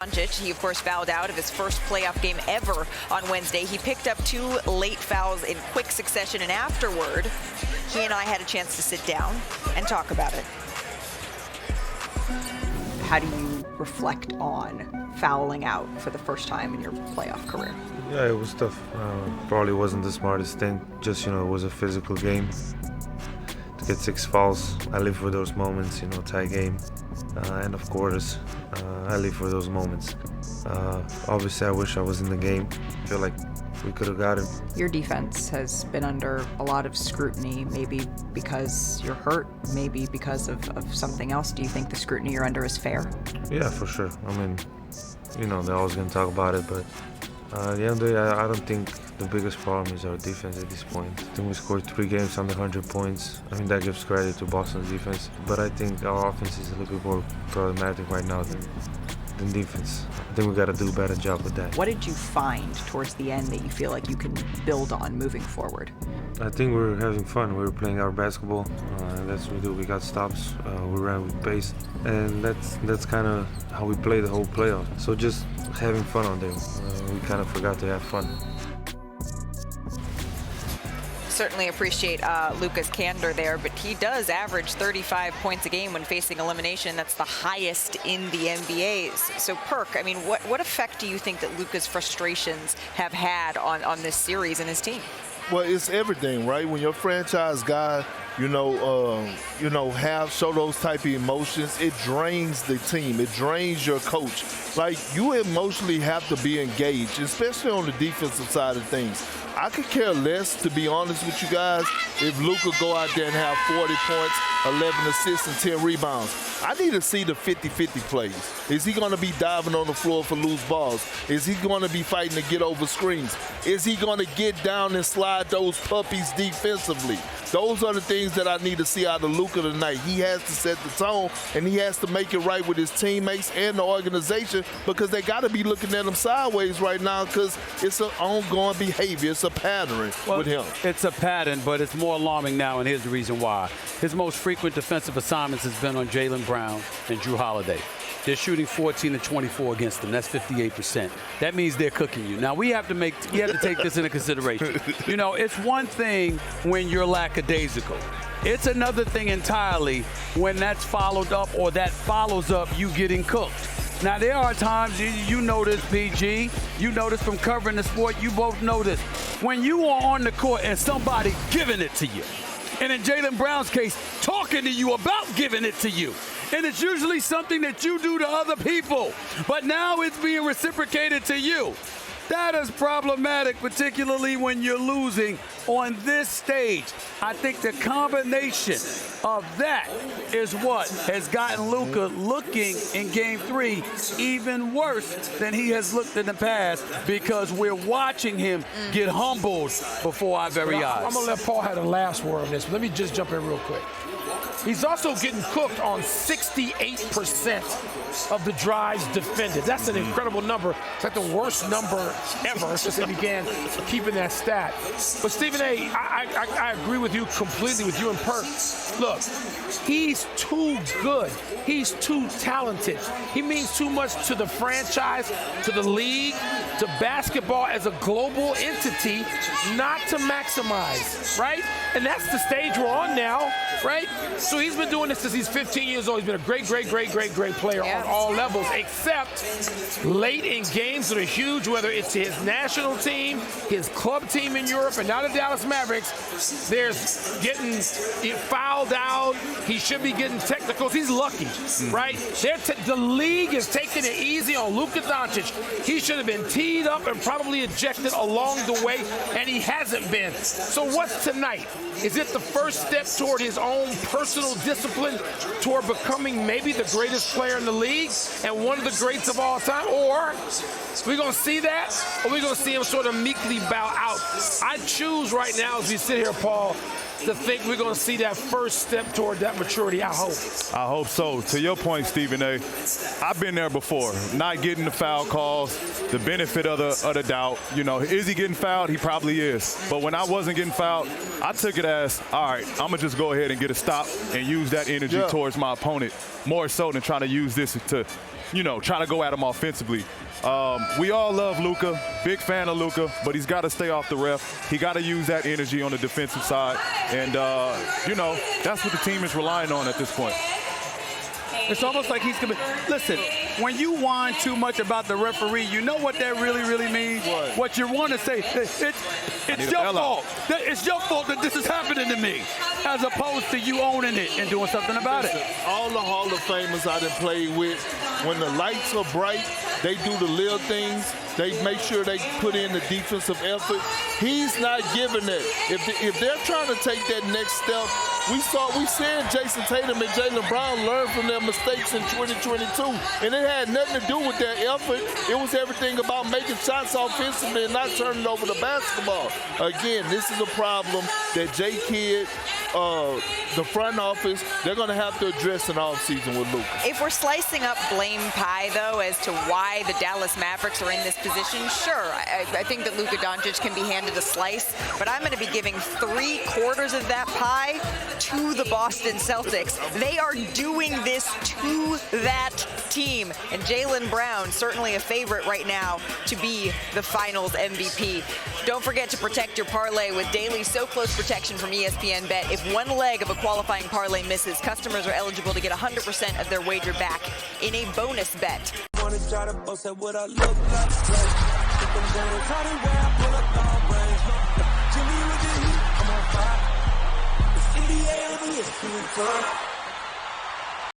Doncic. He, of course, fouled out of his first playoff game ever on Wednesday. He picked up 2 late fouls in quick succession, and afterward, he and I had a chance to sit down and talk about it. How do you reflect on fouling out for the first time in your playoff career? Yeah, it was tough. Probably wasn't the smartest thing. Just, it was a physical game. To get 6 fouls, I live for those moments, tie game. And of course, I live for those moments. Obviously, I wish I was in the game. I feel like we could have got it. Your defense has been under a lot of scrutiny, maybe because you're hurt, maybe because of something else. Do you think the scrutiny you're under is fair? Yeah, for sure. I mean, they're always going to talk about it, but at the end of the day, I don't think the biggest problem is our defense at this point. I think we scored 3 games under 100 points. I mean, that gives credit to Boston's defense, but I think our offense is a little bit more problematic right now than defense. I think we got to do a better job with that. What did you find towards the end that you feel like you can build on moving forward? I think we're having fun. We're playing our basketball. That's what we do. We got stops. We ran with pace, and that's kind of how we play the whole playoff. So just having fun on there. We kind of forgot to have fun. Certainly appreciate Luka's candor there, but he does average 35 points a game when facing elimination. That's the highest in the NBA. So, Perk, I mean, what effect do you think that Luka's frustrations have had on this series and his team? Well, it's everything, right? When your franchise guy, show those type of emotions, it drains the team. It drains your coach. Like, you emotionally have to be engaged, especially on the defensive side of things. I could care less, to be honest with you guys, if Luka go out there and have 40 points, 11 assists, and 10 rebounds. I need to see the 50-50 plays. Is he going to be diving on the floor for loose balls? Is he going to be fighting to get over screens? Is he going to get down and slide those puppies defensively? Those are the things that I need to see out of Luka tonight. He has to set the tone, and he has to make it right with his teammates and the organization, because they got to be looking at him sideways right now, because it's an ongoing behavior. It's a pattern with him. It's a pattern, but it's more alarming now, and here's the reason why. His most frequent defensive assignments has been on Jaylen Brown and Drew Holiday. They're shooting 14 and 24 against them. That's 58%. That means they're cooking you. Now, we have to take this into consideration. It's one thing when you're lackadaisical. It's another thing entirely when that's followed up, or that follows up you getting cooked. Now, there are times, you know this, PG, you know this from covering the sport, you both know this. When you are on the court and somebody giving it to you, and in Jaylen Brown's case, talking to you about giving it to you. And it's usually something that you do to other people, but now it's being reciprocated to you. That is problematic, particularly when you're losing on this stage. I think the combination of that is what has gotten Luka looking in Game 3 even worse than he has looked in the past, because we're watching him get humbled before our very eyes. I'm going to let Paul have the last word on this, but let me just jump in real quick. He's also getting cooked on 68% of the drives defended. That's an incredible number. It's like the worst number ever since they began keeping that stat. But Stephen A., I agree with you completely, with you and Perk. Look, he's too good. He's too talented. He means too much to the franchise, to the league, to basketball as a global entity, not to maximize, right? And that's the stage we're on now, right? So he's been doing this since he's 15 years old. He's been a great player on all levels, except late in games that are huge, whether it's his national team, his club team in Europe, and now the Dallas Mavericks. There's getting fouled out. He should be getting technicals. He's lucky, right? The league is taking it easy on Luka Doncic. He should have been teed up and probably ejected along the way, and he hasn't been. So what's tonight? Is it the first step toward his own personal discipline, toward becoming maybe the greatest player in the league and one of the greats of all time? Or are we going to see that, or are we going to see him sort of meekly bow out? I choose right now, as we sit here, Paul, to think we're going to see that first step toward that maturity. I hope. I hope so. To your point, Stephen A., I've been there before, not getting the foul calls, the benefit of the doubt. Is he getting fouled? He probably is. But when I wasn't getting fouled, I took it as, all right, I'm going to just go ahead and get a stop and use that energy towards my opponent, more so than trying to use this to try to go at him offensively. We all love Luka, big fan of Luka, but he's got to stay off the ref. He got to use that energy on the defensive side, and that's what the team is relying on at this point. It's almost like he's going to – listen, when you whine too much about the referee, you know what that really, really means? What you want to say, it's your fault. It's your fault that this is happening to me, as opposed to you owning it and doing something about it. All the Hall of Famers I done played with, when the lights are bright, they do the little things. They make sure they put in the defensive effort. He's not giving it. If they're trying to take that next step, we seen Jason Tatum and Jaylen Brown learn from their mistakes in 2022, and it had nothing to do with their effort. It was everything about making shots offensively and not turning over the basketball. Again, this is a problem that J. Kidd, the front office, they're going to have to address in offseason with Luka. If we're slicing up blame pie, though, as to why the Dallas Mavericks are in this position, sure, I think that Luka Doncic can be handed a slice, but I'm going to be giving 3/4 of that pie to the Boston Celtics. They are doing this to that team, and Jaylen Brown, certainly a favorite right now to be the Finals MVP. Don't forget to protect your parlay with daily So Close protection from ESPN Bet. If one leg of a qualifying parlay misses, customers are eligible to get 100% of their wager back in a bonus bet. Wanna try to boast at what I look like. Think I'm going harder where I pull up all brains. Jimmy with the heat, I'm on fire. It's NBA on the ESPN.